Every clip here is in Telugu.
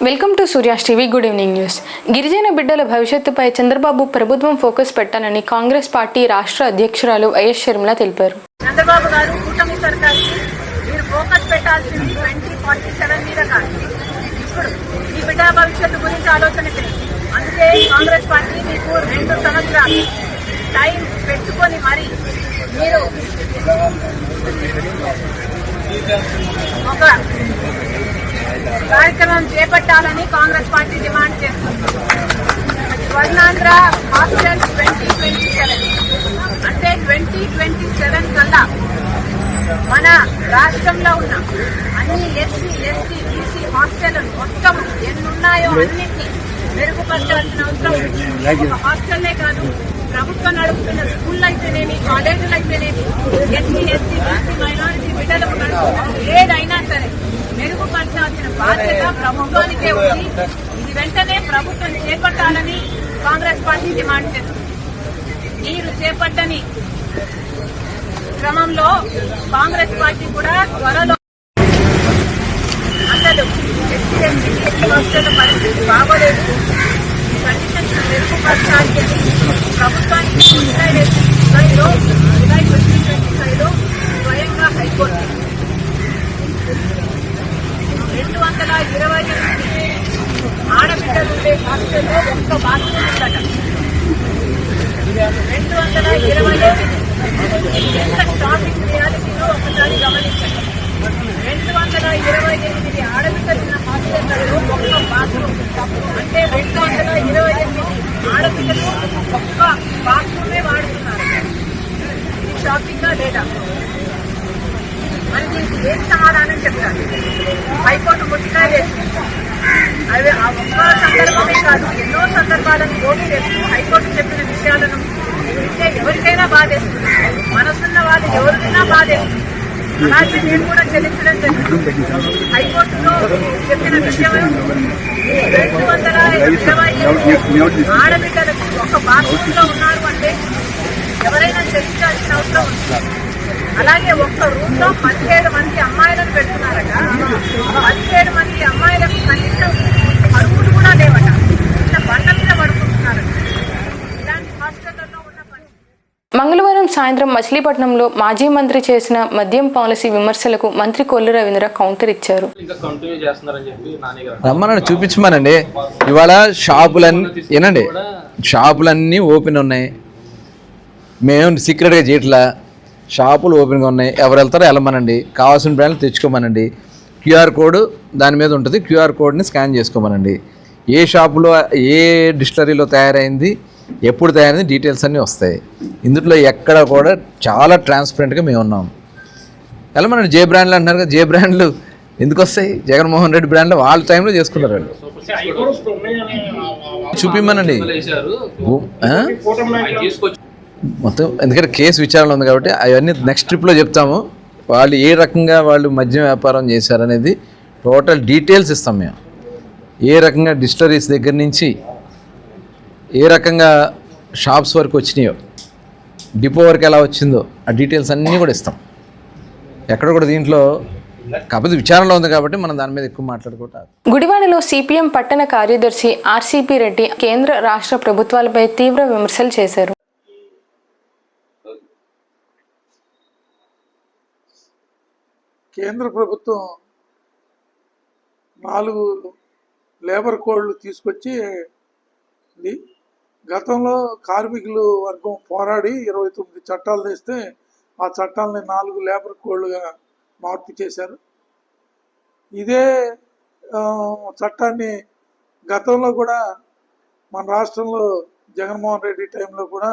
Welcome to Surya's TV. Good evening news. గిరిజన బిడ్డల భవిష్యత్తుపై చంద్రబాబు ప్రభుత్వం ఫోకస్ పెట్టాలని కాంగ్రెస్ పార్టీ రాష్ట్ర అధ్యక్షురాలు వైఎస్ షర్మిల తెలిపారు. చంద్రబాబు గారు కూటమి సర్కార్కి మీరు ఫోకస్ పెట్టాల్సింది 2047 మీద కాదు, ఇప్పుడు ఈ బిడ్డ భవిష్యత్తు గురించి ఆలోచన చేయండి. అందుకే కాంగ్రెస్ పార్టీ మీకు 2 సంవత్సరాలు టైం పెట్టుకొని మరి మీరు ఒక కార్యక్రమం చేపట్టాలని కాంగ్రెస్ పార్టీ డిమాండ్ చేస్తుంది. స్వర్ణాంధ్ర హాస్టల్ 2027 అంటే 2027 కల్లా మన రాష్ట్రంలో ఉన్న అన్ని ఎస్సీ, ఎస్టీ, బీసీ హాస్టల్ మొత్తం ఎన్నున్నాయో అన్నింటినీ మెరుగుపరచాల్సిన అవసరం. ఒక హాస్టల్లే కాదు, ప్రభుత్వం నడుపుతున్న స్కూళ్ళు అయితేనేమి, కాలేజీలు అయితేనేమి, ఎస్సీ, ఎస్టీ, బీసీ, మైనారిటీ బిడ్డలకు ఏదైనా సరే మెరుగుపరచాల్సిన బాధ్యత ప్రభుత్వానికే ఉంది. ఇది వెంటనే ప్రభుత్వం చేపట్టాలని కాంగ్రెస్ పార్టీ డిమాండ్ చేస్తుంది. మీరు చేపట్టని క్రమంలో కాంగ్రెస్ పార్టీ కూడా త్వరలో అసలు హాస్టల్ పరిస్థితి బాగోలేదు, కండిషన్స్ మెరుగుపరచాలి అని ప్రభుత్వానికి జూలై 2025లో స్వయంగా హైకోర్టు 228 ఆడబిడ్డలుండే హాస్టల్లో ఒక్క బాత్రూమ్ ఉందట. 228 ఎంత షాపింగ్ రియాలిటీలో ఒకసారి గమనించండి. 228 ఆడబిడ్డలున్న హాస్టళ్లలో ఒక్క బాత్రూమ్ అంటే 228 ఆడబిడ్డలు ఒక్క బాత్రూమే వాడుతున్నారు. ఇది షాపింగా లేదా? మరి దీనికి ఏం సమాధానం చెప్తారు? హైకోర్టు ముట్టిగా వేస్తుంది. అవి ఆ ఒక్క సందర్భమే కాదు, ఎన్నో సందర్భాలను ఓటు చేస్తూ హైకోర్టు చెప్పిన విషయాలను వింటే ఎవరికైనా బాధేస్తుంది. మనసున్న వాళ్ళు ఎవరికైనా బాధేస్తుంది. అలాగే నేను కూడా చెల్లించడం జరిగింది. హైకోర్టులో చెప్పిన విషయం 228 ఆడబిడ్డలకు ఒక బాత్రూంలో ఉన్నారు అంటే ఎవరైనా చెల్లించాల్సిన అవసరం ఉంది. అలాగే ఒక్క రూమ్ లో 17 మంది అమ్మాయిలను పెడుతున్నారట. 17 మంది అమ్మాయిలకు కనీసం అరుపులు కూడా లేవట. ఇట్లా బండ మీద పడుకుంటున్నారట. ఇలాంటి హాస్టళ్లలో ఉన్న మంగళవారం సాయంత్రం మచిలీపట్నంలో మాజీ మంత్రి చేసిన మద్యం పాలసీ విమర్శలకు మంత్రి కొల్లు రవీంద్ర కౌంటర్ ఇచ్చారు. రమ్మనండి, చూపించమనండి. ఇవాళ షాపులన్నీ ఓపెన్ ఉన్నాయి. మేము సీక్రెట్గా చేయట్లా. షాపులు ఓపెన్గా ఉన్నాయి. ఎవరు వెళ్తారో వెళ్ళమనండి. కావాల్సిన బ్రాండ్లు తెచ్చుకోమనండి. క్యూఆర్ కోడ్ దాని మీద ఉంటుంది. క్యూఆర్ కోడ్ని స్కాన్ చేసుకోమనండి. ఏ షాపులో ఏ డిస్టిలరీలో తయారైంది, ఎప్పుడు తయారైంది డీటెయిల్స్ అన్నీ వస్తాయి. ఇందులో ఎక్కడ కూడా చాలా ట్రాన్స్పరెంట్గా మేము ఉన్నాం. వెళ్ళమనండి. జే బ్రాండ్లు అంటున్నారు కదా, జే బ్రాండ్లు ఎందుకు వస్తాయి? జగన్మోహన్ రెడ్డి బ్రాండ్లు వాళ్ళ టైంలో చేసుకున్నారు వాళ్ళు. చూపిమ్మనండి మొత్తం. ఎందుకంటే కేసు విచారణ ఉంది కాబట్టి అవన్నీ నెక్స్ట్ ట్రిప్లో చెప్తాము. వాళ్ళు ఏ రకంగా వాళ్ళు మద్యం వ్యాపారం చేశారనేది టోటల్ డీటెయిల్స్ ఇస్తాం మేము. ఏ రకంగా డిస్టిలరీస్ దగ్గర నుంచి ఏ రకంగా షాప్స్ వరకు వచ్చినాయో, డిపో వరకు ఎలా వచ్చిందో ఆ డీటెయిల్స్ అన్నీ కూడా ఇస్తాం. ఎక్కడ కూడా దీంట్లో కాకపోతే విచారణలో ఉంది కాబట్టి మనం దాని మీద ఎక్కువ మాట్లాడుకుంటాం. గుడివాడలో సిపిఎం పట్టణ కార్యదర్శి ఆర్సీపీ రెడ్డి కేంద్ర రాష్ట్ర ప్రభుత్వాలపై తీవ్ర విమర్శలు చేశారు. కేంద్ర ప్రభుత్వం 4 లేబర్ కోడ్లు తీసుకొచ్చి గతంలో కార్మికులు వర్గం పోరాడి 29 చట్టాలు తెస్తే ఆ చట్టాలని 4 లేబర్ కోడ్లుగా మార్పు చేశారు. ఇదే చట్టాన్ని గతంలో కూడా మన రాష్ట్రంలో జగన్మోహన్ రెడ్డి టైంలో కూడా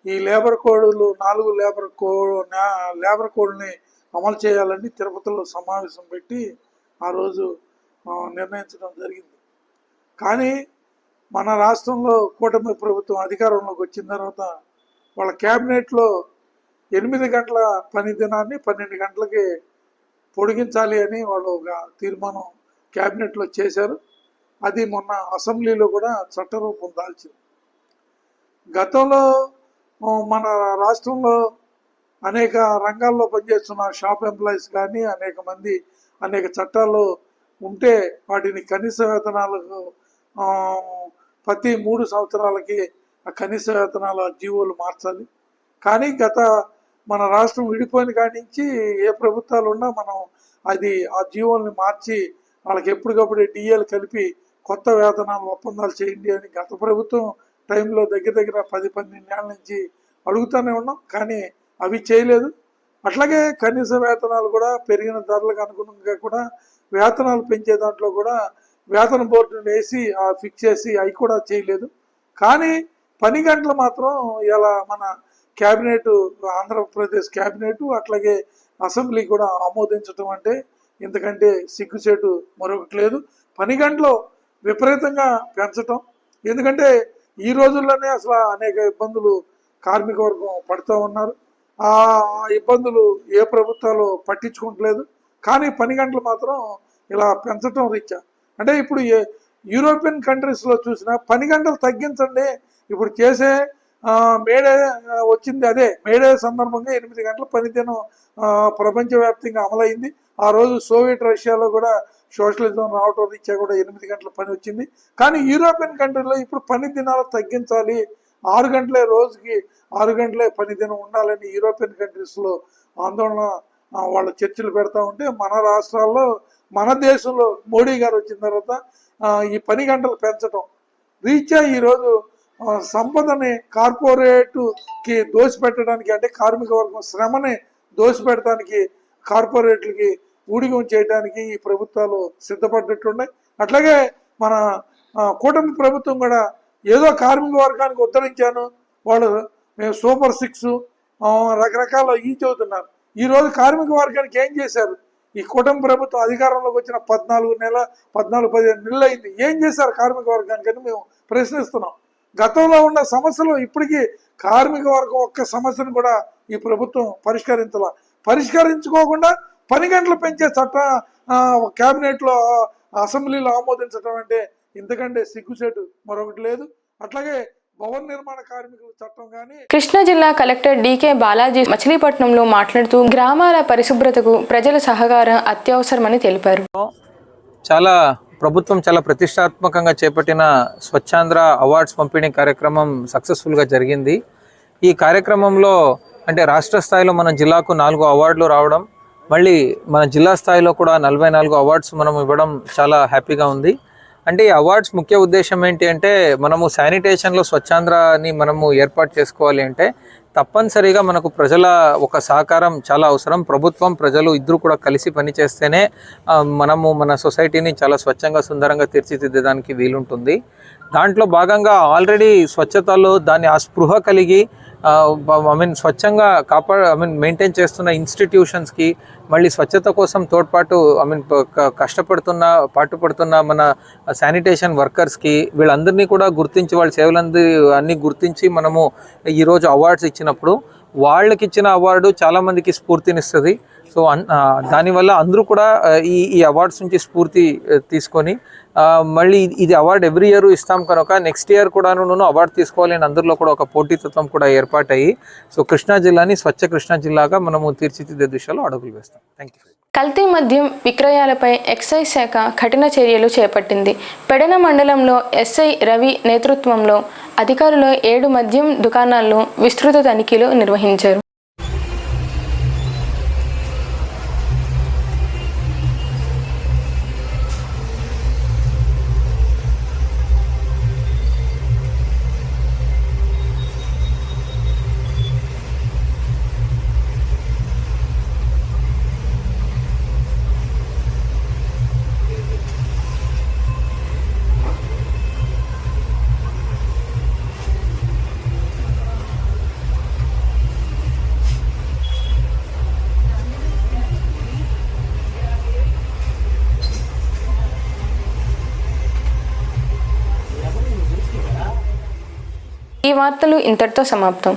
ఈ లేబర్ కోడ్లు 4 లేబర్ కోడ్ని అమలు చేయాలని తిరుపతిలో సమావేశం పెట్టి ఆ రోజు నిర్ణయించడం జరిగింది. కానీ మన రాష్ట్రంలో కూటమి ప్రభుత్వం అధికారంలోకి వచ్చిన తర్వాత వాళ్ళ క్యాబినెట్లో 8 గంటల పని దినాన్ని 12 గంటలకి పొడిగించాలి అని వాళ్ళు ఒక తీర్మానం క్యాబినెట్లో చేశారు. అది మొన్న అసెంబ్లీలో కూడా చట్టరూపం దాల్చింది. గతంలో మన రాష్ట్రంలో అనేక రంగాల్లో పనిచేస్తున్న షాప్ ఎంప్లాయీస్ కానీ అనేక మంది అనేక చట్టాల్లో ఉంటే వాటిని కనీస వేతనాలకు ప్రతి 3 సంవత్సరాలకి ఆ కనీస వేతనాల జీవోలు మార్చాలి. కానీ మన రాష్ట్రం విడిపోయిన కాడి నుంచి ఏ ప్రభుత్వాలు ఉన్నా మనం ఆ జీవోల్ని మార్చి వాళ్ళకి ఎప్పటికప్పుడు డిఏలు కలిపి కొత్త వేతనాలు ఒప్పందాలు చేయండి అని గత ప్రభుత్వం టైంలో దగ్గర 10-12 ఏళ్ళ నుంచి అడుగుతూనే ఉన్నాం. కానీ అవి చేయలేదు. అట్లాగే కనీస వేతనాలు కూడా పెరిగిన ధరలకు అనుగుణంగా కూడా వేతనాలు పెంచే దాంట్లో కూడా వేతన బోర్డును వేసి ఫిక్స్ చేసి అవి కూడా చేయలేదు. కానీ పని గంటలు మాత్రం ఇలా మన క్యాబినెట్, ఆంధ్రప్రదేశ్ క్యాబినెట్ అట్లాగే అసెంబ్లీ కూడా ఆమోదించడం అంటే ఇంతకంటే సిగ్గుచేటు మరొకటి లేదు. పని గంటలు విపరీతంగా పెంచటం, ఎందుకంటే ఈ రోజుల్లోనే అసలు అనేక ఇబ్బందులు కార్మిక వర్గం పడుతూ ఉన్నారు. ఆ ఇబ్బందులు ఏ ప్రభుత్వాలు పట్టించుకోవట్లేదు. కానీ పని గంటలు మాత్రం ఇలా పెంచటం రీత్యా అంటే ఇప్పుడు యూరోపియన్ కంట్రీస్లో చూసినా పని గంటలు తగ్గించండి. ఇప్పుడు చేసే మేడే వచ్చింది, అదే మేడే సందర్భంగా 8 గంటల పనిదినం ప్రపంచవ్యాప్తంగా అమలైంది. ఆ రోజు సోవియట్ రష్యాలో కూడా సోషలిజం రావటం రీత్యా కూడా 8 గంటల పని వచ్చింది. కానీ యూరోపియన్ కంట్రీలో ఇప్పుడు పని దినాలు తగ్గించాలి, 6 గంటలే, రోజుకి 6 గంటలే పని దినం ఉండాలని యూరోపియన్ కంట్రీస్లో ఆందోళన వాళ్ళ చర్చలు పెడతా ఉంటే మన రాష్ట్రాల్లో, మన దేశంలో మోడీ గారు వచ్చిన తర్వాత ఈ పని గంటలు పెంచడం రీత్యా ఈరోజు సంపదని కార్పొరేట్కి దోసిపెట్టడానికి, అంటే కార్మిక వర్గం శ్రమని దోసిపెట్టడానికి కార్పొరేట్లకి ఊడిగం చేయడానికి ఈ ప్రభుత్వాలు సిద్ధపడ్డట్టున్నాయి. అట్లాగే మన కూటమి ప్రభుత్వం కూడా ఏదో కార్మిక వర్గానికి ఉద్ధరించాను, వాళ్ళు మేము సూపర్ 6 రకరకాల చెబుతున్నారు. ఈరోజు కార్మిక వర్గానికి ఏం చేశారు? ఈ కూటమి ప్రభుత్వం అధికారంలోకి వచ్చిన 14-15 నెలలు అయింది. ఏం చేశారు కార్మిక వర్గానికని మేము ప్రశ్నిస్తున్నాం. గతంలో ఉన్న సమస్యలు ఇప్పటికీ కార్మిక వర్గం ఒక్క సమస్యను కూడా ఈ ప్రభుత్వం పరిష్కరించుకోకుండా పని గంటలు పెంచే క్యాబినెట్లో, అసెంబ్లీలో ఆమోదించడం అంటే ఇంతకంటే సిగ్గుచేటు మరొకటి లేదు. అట్లాగే భవన నిర్మాణ కార్మికుల చట్టం కానీ. కృష్ణా జిల్లా కలెక్టర్ డీకే బాలాజీ మచిలీపట్నంలో మాట్లాడుతూ గ్రామాల పరిశుభ్రతకు ప్రజల సహకారం అత్యవసరమని తెలిపారు. ప్రభుత్వం చాలా ప్రతిష్టాత్మకంగా చేపట్టిన స్వచ్ఛాంధ్ర అవార్డ్స్ పంపిణీ కార్యక్రమం సక్సెస్ఫుల్గా జరిగింది. ఈ కార్యక్రమంలో అంటే రాష్ట్ర స్థాయిలో మన జిల్లాకు 4 అవార్డులు రావడం, మళ్ళీ మన జిల్లా స్థాయిలో కూడా 44 అవార్డ్స్ మనం ఇవ్వడం చాలా హ్యాపీగా ఉంది. అంటే ఈ అవార్డ్స్ ముఖ్య ఉద్దేశం ఏంటి అంటే, మనము శానిటేషన్లో స్వచ్ఛాంధ్రని మనము ఏర్పాటు చేసుకోవాలి అంటే తప్పనిసరిగా మనకు ప్రజల ఒక సహకారం చాలా అవసరం. ప్రభుత్వం, ప్రజలు ఇద్దరు కూడా కలిసి పనిచేస్తేనే మనము మన సొసైటీని చాలా స్వచ్ఛంగా, సుందరంగా తీర్చిదిద్దడానికి వీలుంటుంది. దాంట్లో భాగంగా ఆల్రెడీ స్వచ్ఛతలో దాన్ని ఆ స్పృహ కలిగి స్వచ్ఛంగా మెయింటైన్ చేస్తున్న ఇన్స్టిట్యూషన్స్కి, మళ్ళీ స్వచ్ఛత కోసం తోడ్పాటు పాటుపడుతున్న మన శానిటేషన్ వర్కర్స్కి, వీళ్ళందరినీ కూడా గుర్తించి, వాళ్ళ సేవలన్నీ గుర్తించి మనము ఈరోజు అవార్డ్స్ ఇచ్చినప్పుడు వాళ్ళకి ఇచ్చిన అవార్డు చాలామందికి స్ఫూర్తినిస్తుంది. సో దానివల్ల అందరూ కూడా ఈ అవార్డ్స్ నుంచి స్ఫూర్తి తీసుకొని మళ్ళీ ఇది అవార్డు ఎవ్రీ ఇయర్ ఇస్తాం కనుక నెక్స్ట్ ఇయర్ కూడా అవార్డు తీసుకోవాలి అని అందరిలో కూడా ఒక పోటీతత్వం కూడా ఏర్పాటయ్యి సో కృష్ణా జిల్లాని స్వచ్ఛ కృష్ణా జిల్లాగా మనము తీర్చిదిద్దే దిశలో అడుగులు వేస్తాం. Thank you. కల్తీ మద్యం విక్రయాలపై ఎక్సైజ్ శాఖ కఠిన చర్యలు చేపట్టింది. పెడన మండలంలో ఎస్ఐ రవి నేతృత్వంలో అధికారులు 7 మద్యం దుకాణాల్లో విస్తృత తనిఖీలు నిర్వహించారు. ఈ వార్తలు ఇంతటితో సమాప్తం.